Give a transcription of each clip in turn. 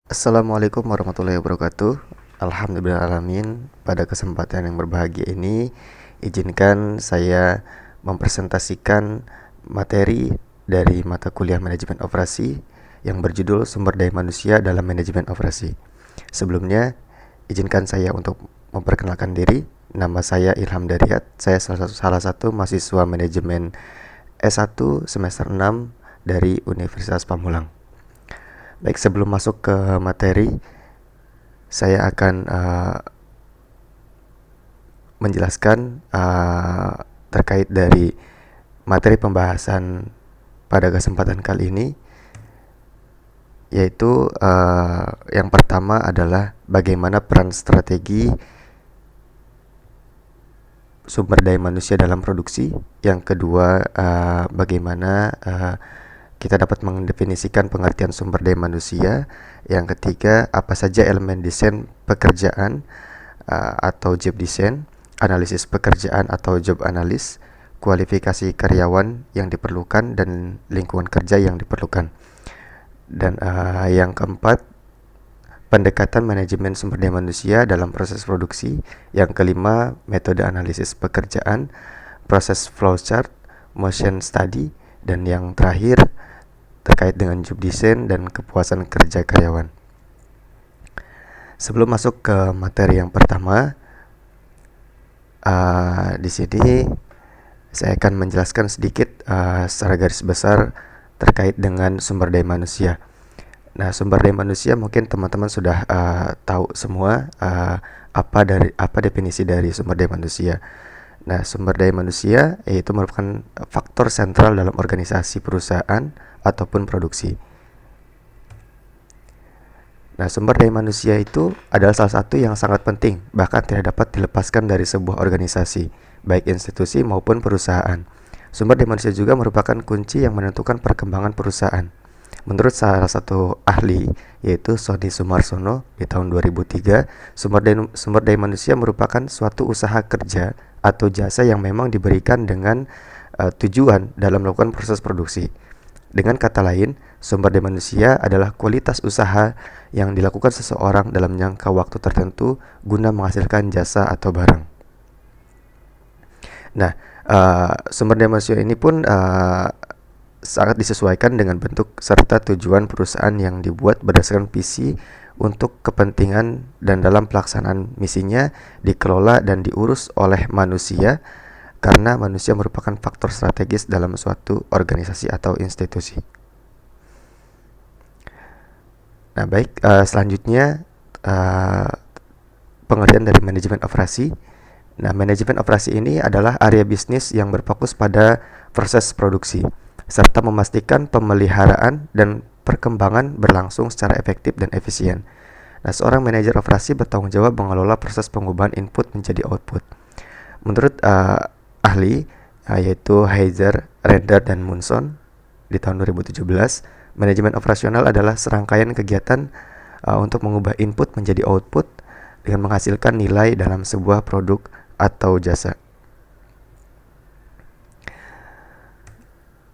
Assalamualaikum warahmatullahi wabarakatuh. Alhamdulillahirrahmanirrahim. Pada kesempatan yang berbahagia ini, izinkan saya mempresentasikan materi dari mata kuliah Manajemen Operasi yang berjudul Sumber Daya Manusia dalam Manajemen Operasi. Sebelumnya, izinkan saya untuk memperkenalkan diri. Nama saya Ilham Daryat. Saya salah satu mahasiswa manajemen S1 semester 6 dari Universitas Pamulang. Baik, sebelum masuk ke materi, saya akan menjelaskan terkait dari materi pembahasan pada kesempatan kali ini, yaitu yang pertama adalah bagaimana peran strategi sumber daya manusia dalam produksi. Yang kedua, bagaimana kita dapat mendefinisikan pengertian sumber daya manusia. Yang ketiga, apa saja elemen desain pekerjaan atau job design, analisis pekerjaan atau job analis, kualifikasi karyawan yang diperlukan, dan lingkungan kerja yang diperlukan. Dan yang keempat, pendekatan manajemen sumber daya manusia dalam proses produksi. Yang kelima, metode analisis pekerjaan, proses flowchart, motion study, dan yang terakhir terkait dengan job design dan kepuasan kerja karyawan. Sebelum masuk ke materi yang pertama, di sini saya akan menjelaskan sedikit secara garis besar terkait dengan sumber daya manusia. Nah, sumber daya manusia mungkin teman-teman sudah tahu semua apa definisi dari sumber daya manusia. Nah, sumber daya manusia yaitu merupakan faktor sentral dalam organisasi perusahaan ataupun produksi. Nah, sumber daya manusia itu adalah salah satu yang sangat penting, bahkan tidak dapat dilepaskan dari sebuah organisasi, baik institusi maupun perusahaan. Sumber daya manusia juga merupakan kunci yang menentukan perkembangan perusahaan. Menurut salah satu ahli, yaitu Sony Sumarsono di tahun 2003, sumber daya manusia merupakan suatu usaha kerja atau jasa yang memang diberikan dengan tujuan dalam melakukan proses produksi. Dengan kata lain, sumber daya manusia adalah kualitas usaha yang dilakukan seseorang dalam jangka waktu tertentu guna menghasilkan jasa atau barang. Nah, sumber daya manusia ini pun sangat disesuaikan dengan bentuk serta tujuan perusahaan yang dibuat berdasarkan visi untuk kepentingan, dan dalam pelaksanaan misinya dikelola dan diurus oleh manusia, karena manusia merupakan faktor strategis dalam suatu organisasi atau institusi. Nah, baik, selanjutnya pengertian dari manajemen operasi. Nah, manajemen operasi ini adalah area bisnis yang berfokus pada proses produksi, serta memastikan pemeliharaan dan perkembangan berlangsung secara efektif dan efisien. Nah, seorang manajer operasi bertanggung jawab mengelola proses pengubahan input menjadi output. Menurut ahli, yaitu Heiser, Render, dan Munson di tahun 2017, manajemen operasional adalah serangkaian kegiatan untuk mengubah input menjadi output dengan menghasilkan nilai dalam sebuah produk atau jasa.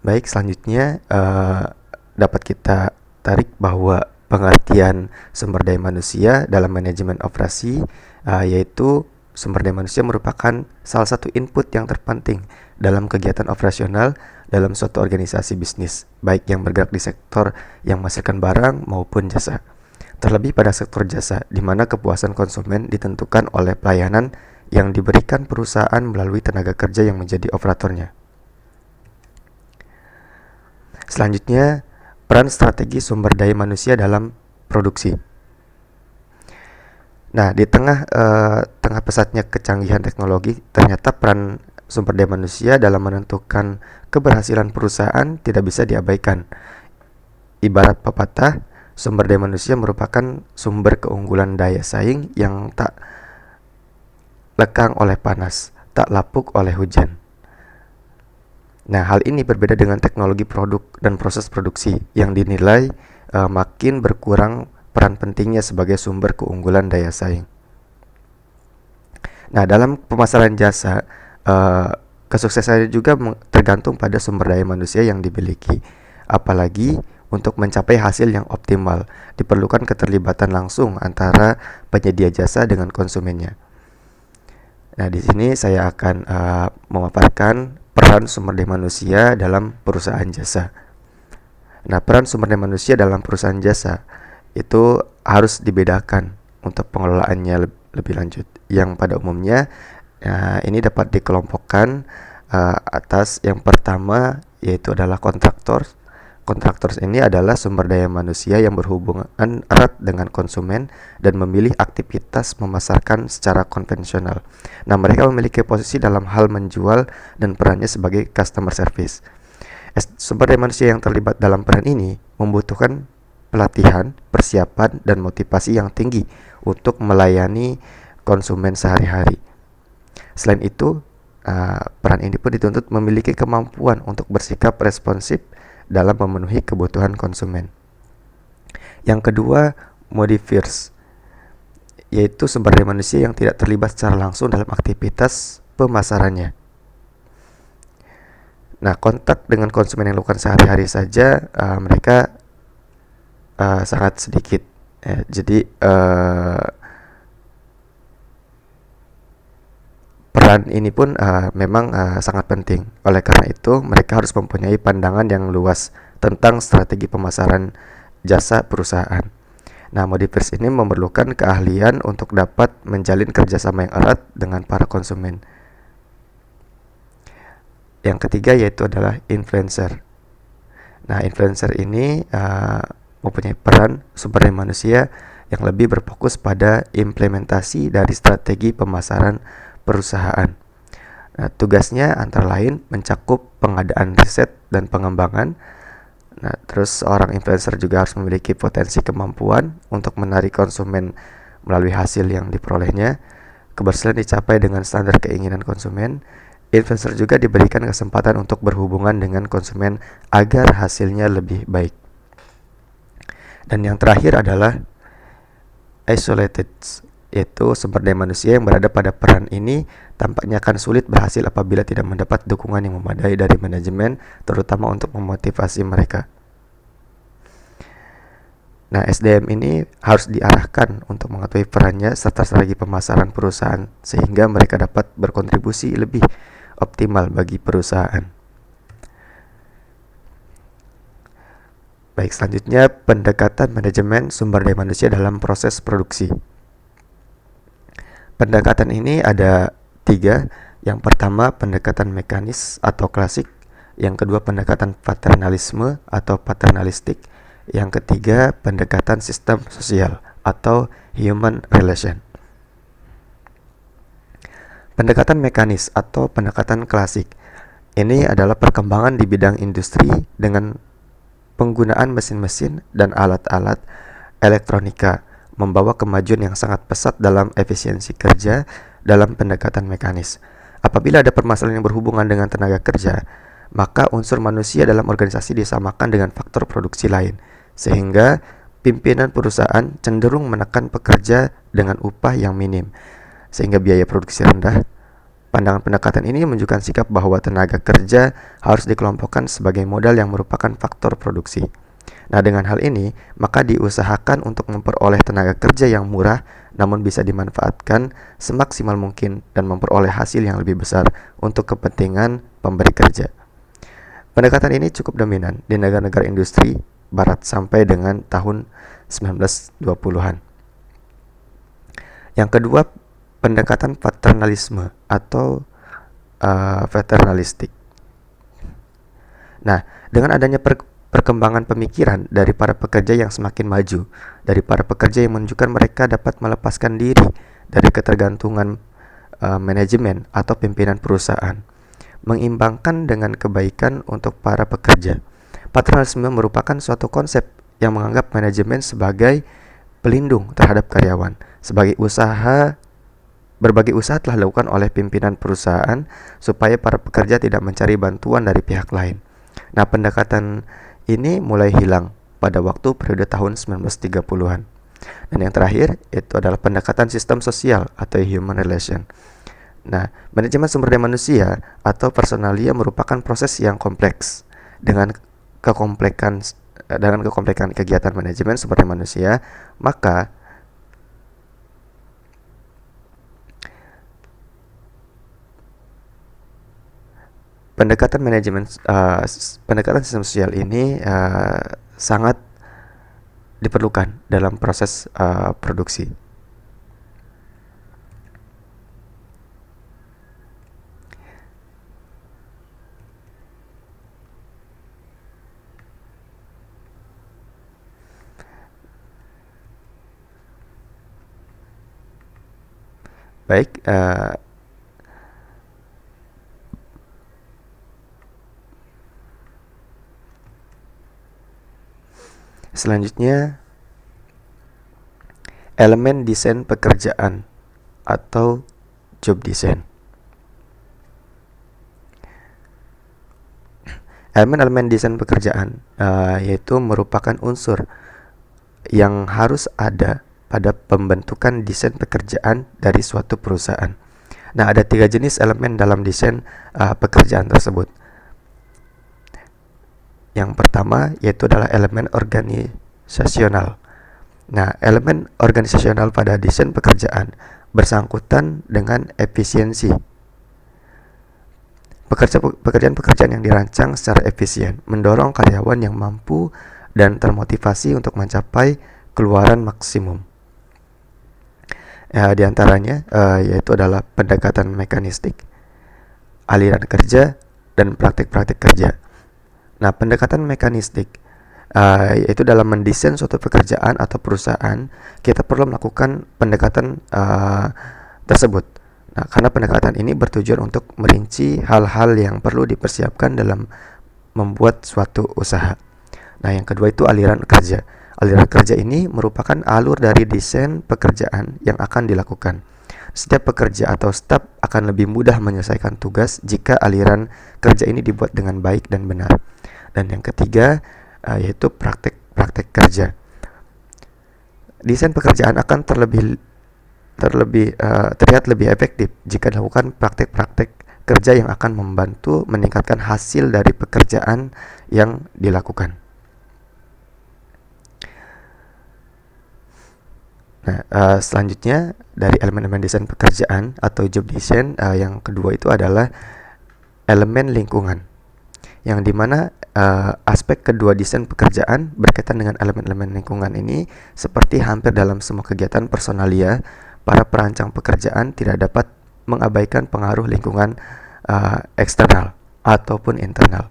Baik, selanjutnya dapat kita tarik bahwa pengertian sumber daya manusia dalam manajemen operasi yaitu sumber daya manusia merupakan salah satu input yang terpenting dalam kegiatan operasional dalam suatu organisasi bisnis, baik yang bergerak di sektor yang menghasilkan barang maupun jasa. Terlebih pada sektor jasa, di mana kepuasan konsumen ditentukan oleh pelayanan yang diberikan perusahaan melalui tenaga kerja yang menjadi operatornya. Selanjutnya, peran strategi sumber daya manusia dalam produksi. Nah, di tengah pesatnya kecanggihan teknologi, ternyata peran sumber daya manusia dalam menentukan keberhasilan perusahaan tidak bisa diabaikan. Ibarat pepatah, sumber daya manusia merupakan sumber keunggulan daya saing yang tak lekang oleh panas, tak lapuk oleh hujan. Nah, hal ini berbeda dengan teknologi produk dan proses produksi yang dinilai makin berkurang peran pentingnya sebagai sumber keunggulan daya saing. Nah, dalam pemasaran jasa, kesuksesannya juga tergantung pada sumber daya manusia yang dimiliki. Apalagi untuk mencapai hasil yang optimal. Diperlukan keterlibatan langsung antara penyedia jasa dengan konsumennya. Nah, di sini saya akan memaparkan peran sumber daya manusia dalam perusahaan jasa. Nah, peran sumber daya manusia dalam perusahaan jasa itu harus dibedakan untuk pengelolaannya lebih lanjut. Yang pada umumnya ini dapat dikelompokkan atas yang pertama, yaitu adalah kontraktor. Kontraktor ini adalah sumber daya manusia yang berhubungan erat dengan konsumen dan memilih aktivitas memasarkan secara konvensional. Nah, mereka memiliki posisi dalam hal menjual dan perannya sebagai customer service. Sumber daya manusia yang terlibat dalam peran ini membutuhkan pelatihan, persiapan, dan motivasi yang tinggi untuk melayani konsumen sehari-hari. Selain itu, peran ini pun dituntut memiliki kemampuan untuk bersikap responsif dalam memenuhi kebutuhan konsumen. Yang kedua, modifiers, yaitu sumber daya manusia yang tidak terlibat secara langsung dalam aktivitas pemasarannya. Nah, kontak dengan konsumen yang dilakukan sehari-hari saja mereka sangat sedikit. Jadi peran ini pun memang sangat penting. Oleh karena itu, mereka harus mempunyai pandangan yang luas tentang strategi pemasaran jasa perusahaan. Nah, modifiers ini memerlukan keahlian untuk dapat menjalin kerjasama yang erat dengan para konsumen. Yang ketiga yaitu adalah influencer. Nah, influencer ini mempunyai peran sumber daya manusia yang lebih berfokus pada implementasi dari strategi pemasaran perusahaan. Nah, tugasnya antara lain mencakup pengadaan riset dan pengembangan. Nah, terus seorang influencer juga harus memiliki potensi kemampuan untuk menarik konsumen melalui hasil yang diperolehnya. Keberhasilan dicapai dengan standar keinginan konsumen. Influencer juga diberikan kesempatan untuk berhubungan dengan konsumen agar hasilnya lebih baik. Dan yang terakhir adalah isolated, yaitu sumber daya manusia yang berada pada peran ini tampaknya akan sulit berhasil apabila tidak mendapat dukungan yang memadai dari manajemen, terutama untuk memotivasi mereka. Nah, SDM ini harus diarahkan untuk mengetahui perannya serta strategi pemasaran perusahaan sehingga mereka dapat berkontribusi lebih optimal bagi perusahaan. Baik, selanjutnya pendekatan manajemen sumber daya manusia dalam proses produksi. Pendekatan ini ada 3. Yang pertama, pendekatan mekanis atau klasik. Yang kedua, pendekatan paternalisme atau paternalistik. Yang ketiga, pendekatan sistem sosial atau human relation. Pendekatan mekanis atau pendekatan klasik ini adalah perkembangan di bidang industri dengan penggunaan mesin-mesin dan alat-alat elektronika membawa kemajuan yang sangat pesat dalam efisiensi kerja dalam pendekatan mekanis. Apabila ada permasalahan yang berhubungan dengan tenaga kerja, maka unsur manusia dalam organisasi disamakan dengan faktor produksi lain, sehingga pimpinan perusahaan cenderung menekan pekerja dengan upah yang minim, sehingga biaya produksi rendah. Pandangan pendekatan ini menunjukkan sikap bahwa tenaga kerja harus dikelompokkan sebagai modal yang merupakan faktor produksi. Nah, dengan hal ini, maka diusahakan untuk memperoleh tenaga kerja yang murah namun bisa dimanfaatkan semaksimal mungkin dan memperoleh hasil yang lebih besar untuk kepentingan pemberi kerja. Pendekatan ini cukup dominan di negara-negara industri barat sampai dengan tahun 1920-an. Yang kedua, pendekatan paternalisme atau paternalistik. Nah, dengan adanya perkembangan pemikiran dari para pekerja yang semakin maju, dari para pekerja yang menunjukkan mereka dapat melepaskan diri dari ketergantungan manajemen atau pimpinan perusahaan, mengimbangkan dengan kebaikan untuk para pekerja. Paternalisme merupakan suatu konsep yang menganggap manajemen sebagai pelindung terhadap karyawan. Berbagai usaha telah dilakukan oleh pimpinan perusahaan supaya para pekerja tidak mencari bantuan dari pihak lain. Nah, pendekatan ini mulai hilang pada waktu periode tahun 1930-an. Dan yang terakhir itu adalah pendekatan sistem sosial atau human relation. Nah, manajemen sumber daya manusia atau personalia merupakan proses yang kompleks dengan kekomplekan dengan kekomplekan kegiatan manajemen sumber daya manusia, maka pendekatan sistem sosial ini sangat diperlukan dalam proses produksi. Baik, selanjutnya elemen desain pekerjaan atau job design. Elemen-elemen desain pekerjaan yaitu merupakan unsur yang harus ada pada pembentukan desain pekerjaan dari suatu perusahaan. Nah, ada 3 jenis elemen dalam desain pekerjaan tersebut. Yang pertama yaitu adalah elemen organisasional. Nah, elemen organisasional pada desain pekerjaan bersangkutan dengan efisiensi. Pekerjaan-pekerjaan yang dirancang secara efisien mendorong karyawan yang mampu dan termotivasi untuk mencapai keluaran maksimum. Di antaranya yaitu adalah pendekatan mekanistik, aliran kerja, dan praktik-praktik kerja. Nah, pendekatan mekanistik yaitu dalam mendesain suatu pekerjaan atau perusahaan, kita perlu melakukan pendekatan tersebut. Nah, karena pendekatan ini bertujuan untuk merinci hal-hal yang perlu dipersiapkan dalam membuat suatu usaha. Nah, yang kedua itu aliran kerja. Aliran kerja ini merupakan alur dari desain pekerjaan yang akan dilakukan. Setiap pekerja atau staf akan lebih mudah menyelesaikan tugas jika aliran kerja ini dibuat dengan baik dan benar. Dan yang ketiga yaitu praktek kerja. Desain pekerjaan akan terlihat lebih efektif jika dilakukan praktek-praktek kerja yang akan membantu meningkatkan hasil dari pekerjaan yang dilakukan. Nah, selanjutnya dari elemen-elemen desain pekerjaan atau job design, yang kedua itu adalah elemen lingkungan, yang dimana aspek kedua desain pekerjaan berkaitan dengan elemen-elemen lingkungan ini. Seperti hampir dalam semua kegiatan personalia, para perancang pekerjaan tidak dapat mengabaikan pengaruh lingkungan eksternal ataupun internal.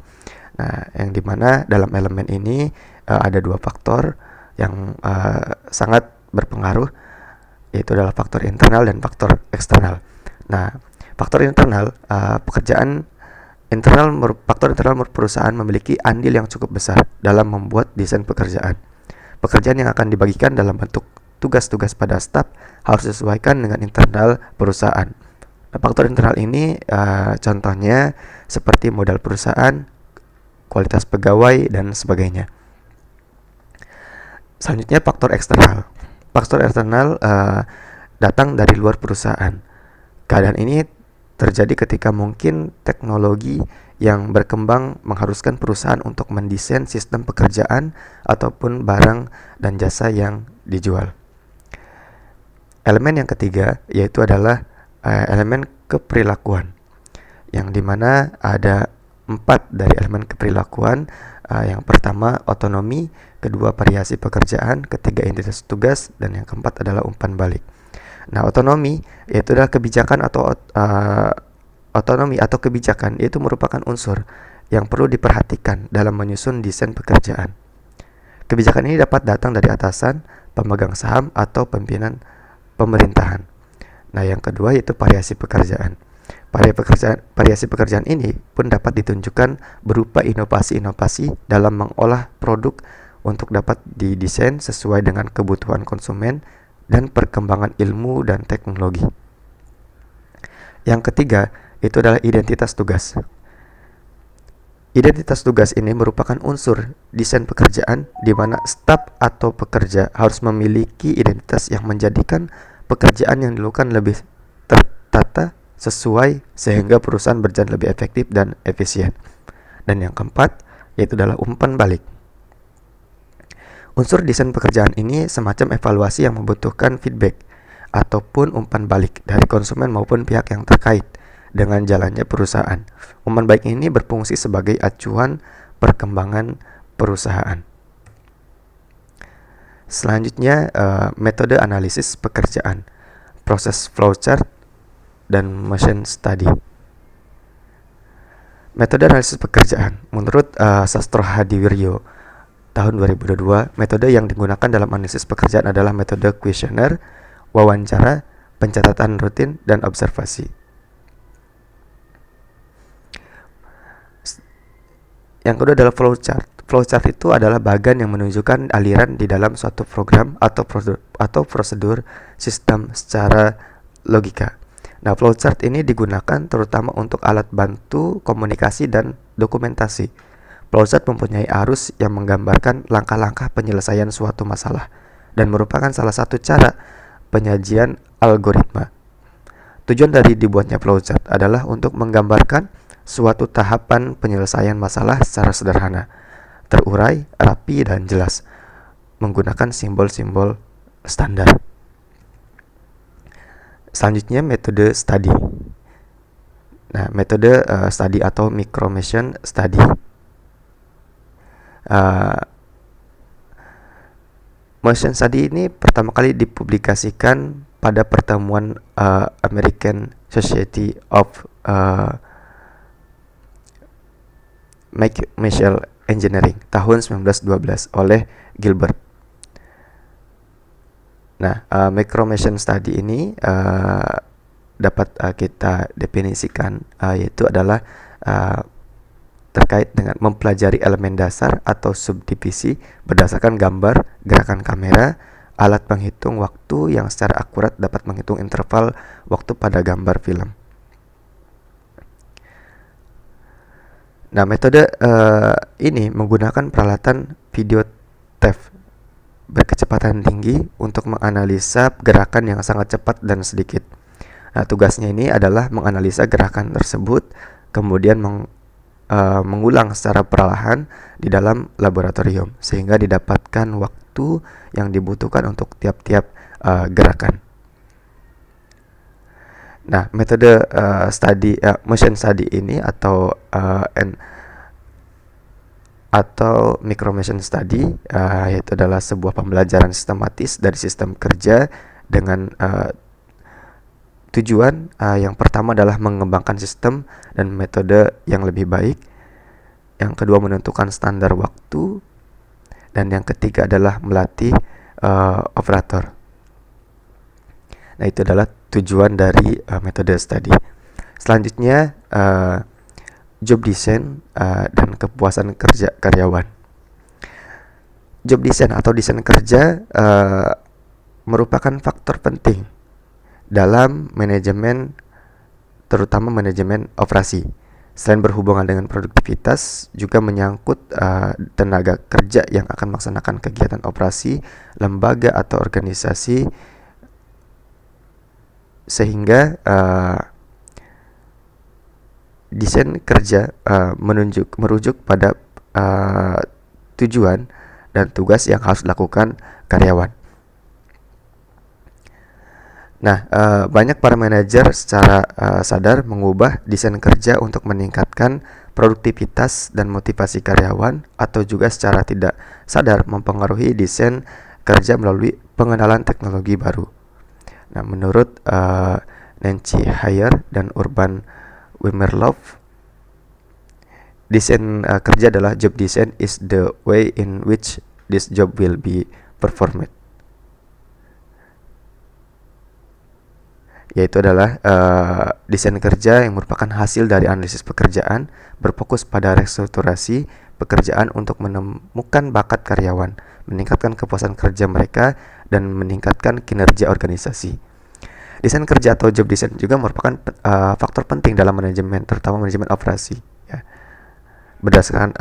Nah, yang dimana dalam elemen ini ada 2 faktor yang sangat berpengaruh, yaitu adalah faktor internal dan faktor eksternal. Nah, faktor internal faktor internal perusahaan memiliki andil yang cukup besar dalam membuat desain pekerjaan. Pekerjaan yang akan dibagikan dalam bentuk tugas-tugas pada staf harus disesuaikan dengan internal perusahaan. Nah, faktor internal ini contohnya seperti modal perusahaan, kualitas pegawai, dan sebagainya. Selanjutnya faktor eksternal. Faktor eksternal datang dari luar perusahaan. Keadaan ini terjadi ketika mungkin teknologi yang berkembang mengharuskan perusahaan untuk mendesain sistem pekerjaan ataupun barang dan jasa yang dijual. Elemen yang ketiga yaitu adalah elemen keperilakuan, yang dimana ada 4 dari elemen keperilakuan. Yang pertama otonomi, kedua variasi pekerjaan, ketiga identitas tugas, dan yang keempat adalah umpan balik. Nah, otonomi yaitu adalah kebijakan atau otonomi atau kebijakan, yaitu merupakan unsur yang perlu diperhatikan dalam menyusun desain pekerjaan. Kebijakan ini dapat datang dari atasan, pemegang saham, atau pimpinan pemerintahan. Nah, yang kedua yaitu variasi pekerjaan. Variasi pekerjaan ini pun dapat ditunjukkan berupa inovasi-inovasi dalam mengolah produk untuk dapat didesain sesuai dengan kebutuhan konsumen dan perkembangan ilmu dan teknologi. Yang ketiga, itu adalah identitas tugas. Identitas tugas ini merupakan unsur desain pekerjaan di mana staf atau pekerja harus memiliki identitas yang menjadikan pekerjaan yang dilakukan lebih tertata sesuai sehingga perusahaan berjalan lebih efektif dan efisien. Dan yang keempat yaitu adalah umpan balik. Unsur desain pekerjaan ini semacam evaluasi yang membutuhkan feedback ataupun umpan balik dari konsumen maupun pihak yang terkait dengan jalannya perusahaan. Umpan balik ini berfungsi sebagai acuan perkembangan perusahaan. Selanjutnya, metode analisis pekerjaan, proses flowchart, dan motion study. Metode analisis pekerjaan, menurut Sastro Hadiwiryo tahun 2022, metode yang digunakan dalam analisis pekerjaan adalah metode kuesioner, wawancara, pencatatan rutin, dan observasi. Yang kedua adalah flowchart. Flowchart itu adalah bagan yang menunjukkan aliran di dalam suatu program atau prosedur sistem secara logika. Nah, flowchart ini digunakan terutama untuk alat bantu komunikasi dan dokumentasi. Flowchart mempunyai arus yang menggambarkan langkah-langkah penyelesaian suatu masalah dan merupakan salah satu cara penyajian algoritma. Tujuan dari dibuatnya flowchart adalah untuk menggambarkan suatu tahapan penyelesaian masalah secara sederhana, terurai, rapi, dan jelas, menggunakan simbol-simbol standar. Selanjutnya, metode study. Nah, metode study atau micro-motion study. Motion study ini pertama kali dipublikasikan pada pertemuan American Society of Mechanical Engineering tahun 1912 oleh Gilbert. Nah, micro-motion study ini dapat kita definisikan yaitu adalah terkait dengan mempelajari elemen dasar atau subdivisi berdasarkan gambar, gerakan kamera, alat penghitung waktu yang secara akurat dapat menghitung interval waktu pada gambar film. Nah, metode ini menggunakan peralatan video TEV berkecepatan tinggi untuk menganalisa gerakan yang sangat cepat dan sedikit. Nah, tugasnya ini adalah menganalisa gerakan tersebut, kemudian mengulang secara perlahan di dalam laboratorium sehingga didapatkan waktu yang dibutuhkan untuk tiap-tiap gerakan. Nah, metode motion study ini atau micro-motion study yaitu adalah sebuah pembelajaran sistematis dari sistem kerja dengan tujuan yang pertama adalah mengembangkan sistem dan metode yang lebih baik. Yang kedua, menentukan standar waktu. Dan yang ketiga adalah melatih operator. Nah, itu adalah tujuan dari metode study. Selanjutnya, job design dan kepuasan kerja karyawan. Job design atau desain kerja merupakan faktor penting dalam manajemen, terutama manajemen operasi. Selain berhubungan dengan produktivitas, juga menyangkut tenaga kerja yang akan melaksanakan kegiatan operasi lembaga atau organisasi, sehingga desain kerja merujuk pada tujuan dan tugas yang harus dilakukan karyawan. Nah, banyak para manajer secara sadar mengubah desain kerja untuk meningkatkan produktivitas dan motivasi karyawan, atau juga secara tidak sadar mempengaruhi desain kerja melalui pengenalan teknologi baru. Nah, menurut Nancy Hayer dan Urban Wimerlove, desain kerja adalah job design is the way in which this job will be performed. Yaitu adalah desain kerja yang merupakan hasil dari analisis pekerjaan, berfokus pada restrukturasi pekerjaan untuk menemukan bakat karyawan, meningkatkan kepuasan kerja mereka, dan meningkatkan kinerja organisasi. Desain kerja atau job design juga merupakan faktor penting dalam manajemen, terutama manajemen operasi. Ya. Berdasarkan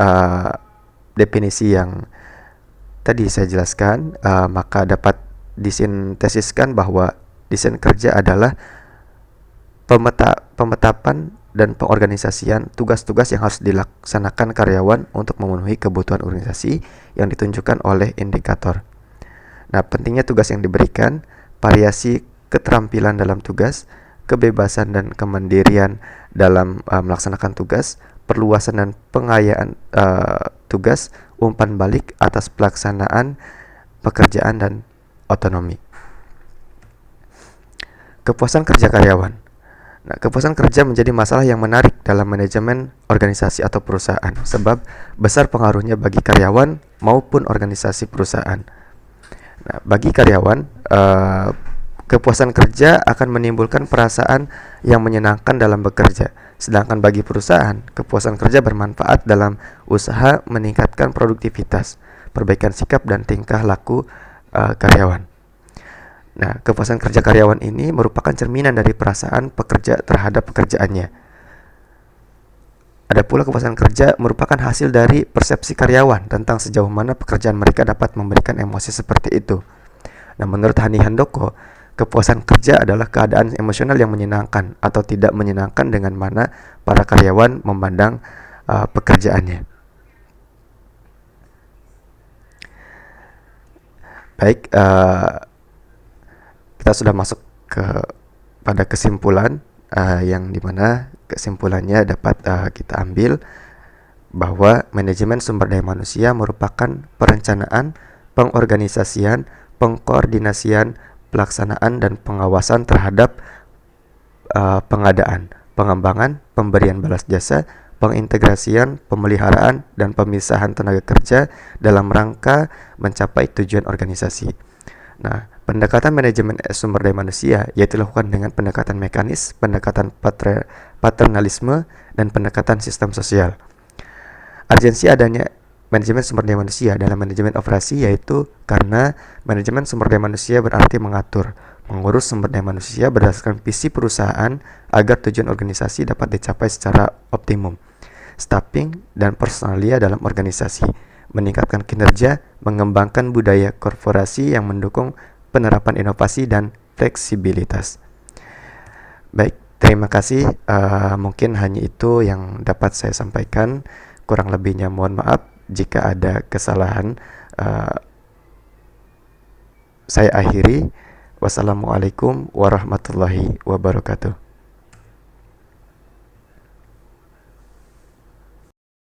definisi yang tadi saya jelaskan, maka dapat disintesiskan bahwa desain kerja adalah pemetapan dan pengorganisasian tugas-tugas yang harus dilaksanakan karyawan untuk memenuhi kebutuhan organisasi yang ditunjukkan oleh indikator. Nah, pentingnya tugas yang diberikan, variasi keterampilan dalam tugas, kebebasan dan kemandirian dalam melaksanakan tugas, perluasan dan pengayaan tugas, umpan balik atas pelaksanaan pekerjaan dan otonomi. Kepuasan kerja karyawan. Nah, kepuasan kerja menjadi masalah yang menarik dalam manajemen organisasi atau perusahaan, sebab besar pengaruhnya bagi karyawan maupun organisasi perusahaan. Nah, bagi karyawan, kepuasan kerja akan menimbulkan perasaan yang menyenangkan dalam bekerja. Sedangkan bagi perusahaan, kepuasan kerja bermanfaat dalam usaha meningkatkan produktivitas, perbaikan sikap dan tingkah laku karyawan. Nah, kepuasan kerja karyawan ini merupakan cerminan dari perasaan pekerja terhadap pekerjaannya. Ada pula kepuasan kerja merupakan hasil dari persepsi karyawan tentang sejauh mana pekerjaan mereka dapat memberikan emosi seperti itu. Nah, menurut Hani Handoko, kepuasan kerja adalah keadaan emosional yang menyenangkan atau tidak menyenangkan dengan mana para karyawan memandang pekerjaannya. Baik, kita sudah masuk pada kesimpulan yang dimana kesimpulannya dapat kita ambil bahwa manajemen sumber daya manusia merupakan perencanaan, pengorganisasian, pengkoordinasian, pelaksanaan dan pengawasan terhadap pengadaan, pengembangan, pemberian balas jasa, pengintegrasian, pemeliharaan, dan pemisahan tenaga kerja dalam rangka mencapai tujuan organisasi. Nah, pendekatan manajemen sumber daya manusia yaitu dilakukan dengan pendekatan mekanis, pendekatan paternalisme, dan pendekatan sistem sosial. Urgensi adanya manajemen sumber daya manusia dalam manajemen operasi yaitu karena manajemen sumber daya manusia berarti mengatur, mengurus sumber daya manusia berdasarkan visi perusahaan agar tujuan organisasi dapat dicapai secara optimum. Staffing dan personalia dalam organisasi, meningkatkan kinerja, mengembangkan budaya korporasi yang mendukung penerapan inovasi dan fleksibilitas. Baik, terima kasih. Mungkin hanya itu yang dapat saya sampaikan. Kurang lebihnya mohon maaf jika ada kesalahan. Saya akhiri. Wassalamualaikum warahmatullahi wabarakatuh.